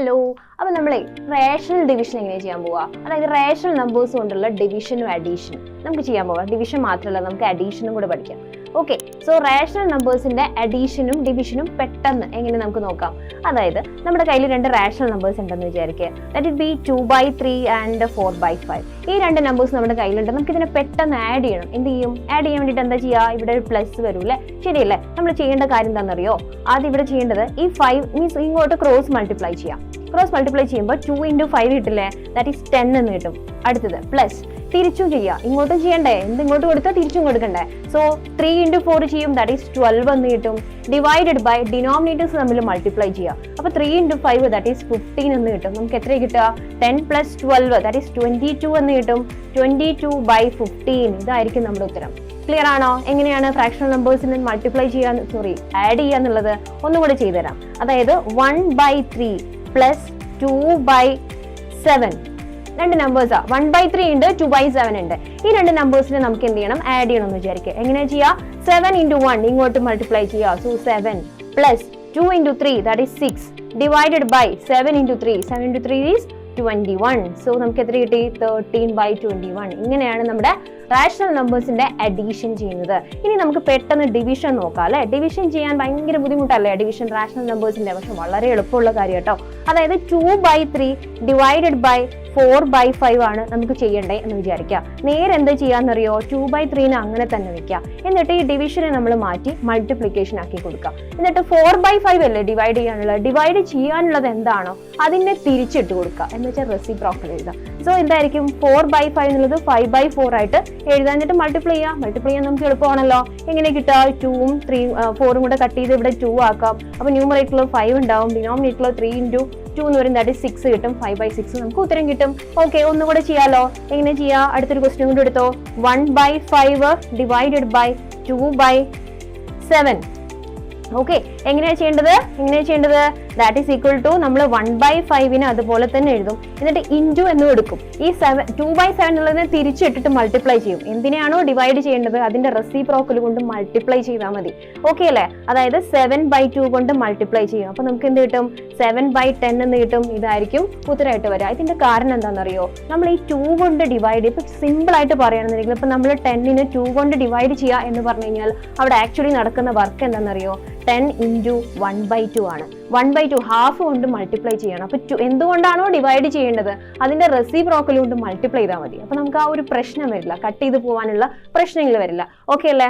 Hello, അപ്പോൾ നമ്മളെ rational division എങ്ങനെ ചെയ്യാൻ പോവാ? അതായത് റേഷണൽ നമ്പേഴ്സ് കൊണ്ടുള്ള ഡിവിഷനും അഡീഷനും നമുക്ക് ചെയ്യാൻ പോവാം. ഡിവിഷൻ മാത്രമല്ല, നമുക്ക് അഡീഷനും കൂടെ പഠിക്കാം. ഓക്കെ, സോ റേഷണൽ നമ്പേഴ്സിന്റെ അഡീഷനും ഡിവിഷനും പെട്ടെന്ന് എങ്ങനെ നമുക്ക് നോക്കാം. അതായത് നമ്മുടെ കയ്യിൽ രണ്ട് റേഷണൽ നമ്പേഴ്സ് ഉണ്ടെന്ന് വിചാരിക്കുക. That it be 2/3 and 4/5. ഈ രണ്ട് നമ്പേഴ്സ് നമ്മുടെ കയ്യിലുണ്ട്. നമുക്ക് ഇതിനെ പെട്ടെന്ന് ആഡ് ചെയ്യണം. എന്ത് ചെയ്യും? ആഡ് ചെയ്യാൻ വേണ്ടിയിട്ട് എന്താ ചെയ്യുക? ഇവിടെ ഒരു പ്ലസ് വരൂല്ലേ? ശരിയല്ലേ? നമ്മൾ ചെയ്യേണ്ട കാര്യം എന്താണെന്നറിയോ? ആദ്യം ഇവിടെ ചെയ്യേണ്ടത് ഈ 5 മീൻസ് ഇങ്ങോട്ട് ക്രോസ് മൾട്ടിപ്ലൈ ചെയ്യാം. ക്രോസ് മൾട്ടിപ്ലൈ ചെയ്യുമ്പോൾ 2 × 5 കിട്ടില്ലേ? ദാറ്റ് ഈസ് 10 എന്ന് കിട്ടും. അടുത്തത് പ്ലസ് തിരിച്ചും ചെയ്യുക. ഇങ്ങോട്ടും ചെയ്യണ്ടേ? എന്ത് ഇങ്ങോട്ട് കൊടുത്താൽ തിരിച്ചും കൊടുക്കണ്ടേ? സോ 3 × 4 ചെയ്യും. ദാറ്റ് ഈസ് 12 എന്ന് കിട്ടും. ഡിവൈഡഡ് ബൈ ഡിനോമിനേറ്റേഴ്സ് തമ്മിൽ മൾട്ടിപ്ലൈ ചെയ്യുക. അപ്പോൾ 3 × 5 ദാറ്റ് ഈസ് 15 എന്ന് കിട്ടും. നമുക്ക് എത്ര കിട്ടുക? 10 + 12 ദാറ്റ് ഈസ് 22 എന്ന് കിട്ടും. 22/15 ഇതായിരിക്കും നമ്മുടെ ഉത്തരം. ക്ലിയർ ആണോ? എങ്ങനെയാണ് ഫ്രാക്ഷണൽ നമ്പേഴ്സിന് മൾട്ടിപ്ലൈ ചെയ്യാൻ ആഡ് ചെയ്യുക എന്നുള്ളത് ഒന്നുകൂടി ചെയ്തുതരാം. അതായത് 1/3 + 2/7 രണ്ട് നമ്പേഴ്സാ. 1/3 ഉണ്ട്, 2/7 ഉണ്ട്. ഈ രണ്ട് നമ്പേഴ്സിനെ നമുക്ക് എന്ത് ചെയ്യണം? ആഡ് ചെയ്യണം എന്ന് വിചാരിക്കുക. എങ്ങനെയാ ചെയ്യുക? 7 × 1 ഇങ്ങോട്ട് മൾട്ടിപ്ലൈ ചെയ്യുക. So 7 + 2 × 3 that is 6 divided by 7 × 3. 7 × 3 is 21. So നമുക്ക് എത്ര കിട്ടി? 13/21. ഇങ്ങനെയാണ് നമ്മുടെ റാഷണൽ നമ്പേഴ്സിന്റെ അഡീഷൻ ചെയ്യുന്നത്. ഇനി നമുക്ക് പെട്ടെന്ന് ഡിവിഷൻ നോക്കാം അല്ലെ? ഡിവിഷൻ ചെയ്യാൻ ഭയങ്കര ബുദ്ധിമുട്ടല്ലേ ഡിവിഷൻ റാഷണൽ നമ്പേഴ്സിന്റെ? പക്ഷെ വളരെ എളുപ്പമുള്ള കാര്യം കേട്ടോ. അതായത് 2/3 ഡിവൈഡഡ് ബൈ 4/5 ആണ് നമുക്ക് ചെയ്യണ്ടേ എന്ന് വിചാരിക്കുക. നേരെ എന്താ ചെയ്യാന്നറിയോ? 2/3 അങ്ങനെ തന്നെ വെക്കുക. എന്നിട്ട് ഈ ഡിവിഷനെ നമ്മൾ മാറ്റി മൾട്ടിപ്ലിക്കേഷൻ ആക്കി കൊടുക്കുക. എന്നിട്ട് 4/5 അല്ലേ ഡിവൈഡ് ചെയ്യാനുള്ളത്? ഡിവൈഡ് ചെയ്യാനുള്ളത് എന്താണോ അതിനെ തിരിച്ചിട്ട് കൊടുക്കുക. എന്ന് വെച്ചാൽ റെസിപ്രോക്കൽ എഴുതുക. സോ എന്തായിരിക്കും? 4/5 എന്നുള്ളത് 5/4 ആയിട്ട് എഴുതാൻ. എന്നിട്ട് മൾട്ടിപ്ലൈ ചെയ്യാം. മൾട്ടിപ്ലൈ ചെയ്യാൻ നമുക്ക് എളുപ്പമാണല്ലോ. എങ്ങനെ കിട്ടുക? 2ഉം 4ഉം കൂടെ കട്ട് ചെയ്ത് ഇവിടെ 2 ആക്കാം. അപ്പോൾ ന്യൂമറേറ്ററിൽ 5 ഉണ്ടാവും, ഡിനോമിനേറ്ററിൽ 3 × 2 എന്ന് പറയുന്നത് ദാറ്റ് ഈസ് 6 കിട്ടും. 5/6 നമുക്ക് ഉത്തരം കിട്ടും. ഓക്കെ, ഒന്നുകൂടെ ചെയ്യാലോ. എങ്ങനെ ചെയ്യാം? അടുത്തൊരു ക്വസ്റ്റ്യൻ കൂടി എടുത്തോ. 1/5 ഡിവൈഡഡ് ബൈ 2/7. ഓക്കെ, എങ്ങനെയാണ് ചെയ്യേണ്ടത്? ദാറ്റ് ഈസ് ഈക്വൽ ടു നമ്മൾ 1/5 അതുപോലെ തന്നെ എഴുതും. എന്നിട്ട് ഇൻറ്റു എന്ന് കൊടുക്കും. ഈ 2/7 ഉള്ളതിനെ തിരിച്ചിട്ടിട്ട് മൾട്ടിപ്ലൈ ചെയ്യും. എന്തിനാണോ ഡിവൈഡ് ചെയ്യേണ്ടത് അതിന്റെ റെസിപ്രോക്കൽ കൊണ്ട് മൾട്ടിപ്ലൈ ചെയ്താൽ മതി. ഓക്കെ അല്ലേ? അതായത് 7/2 കൊണ്ട് മൾട്ടിപ്ലൈ ചെയ്യും. അപ്പൊ നമുക്ക് എന്ത് കിട്ടും? 7/10 എന്ന് കിട്ടും. ഇതായിരിക്കും ഉത്തരമായിട്ട് വരിക. ഇതിന്റെ കാരണം എന്താണെന്നറിയോ? നമ്മൾ ഈ 2 കൊണ്ട് ഡിവൈഡ്, ഇപ്പൊ സിമ്പിൾ ആയിട്ട് പറയുകയാണെന്നുണ്ടെങ്കിൽ ഇപ്പൊ നമ്മൾ 10നെ 2 കൊണ്ട് ഡിവൈഡ് ചെയ്യുക എന്ന് പറഞ്ഞു കഴിഞ്ഞാൽ അവിടെ ആക്ച്വലി നടക്കുന്ന വർക്ക് എന്താണെന്നറിയോ? 10 × 1/2 ആണ്. 1/2 ഹാഫ് കൊണ്ട് മൾട്ടിപ്ലൈ ചെയ്യണം. അപ്പൊ എന്തുകൊണ്ടാണോ ഡിവൈഡ് ചെയ്യേണ്ടത് അതിന്റെ റെസിപ്രോക്കൽ കൊണ്ട് മൾട്ടിപ്ലൈ ചെയ്താൽ മതി. അപ്പൊ നമുക്ക് ആ ഒരു പ്രശ്നം വരില്ല, കട്ട് ചെയ്ത് പോകാനുള്ള പ്രശ്നങ്ങൾ വരില്ല. ഓക്കെ അല്ലേ?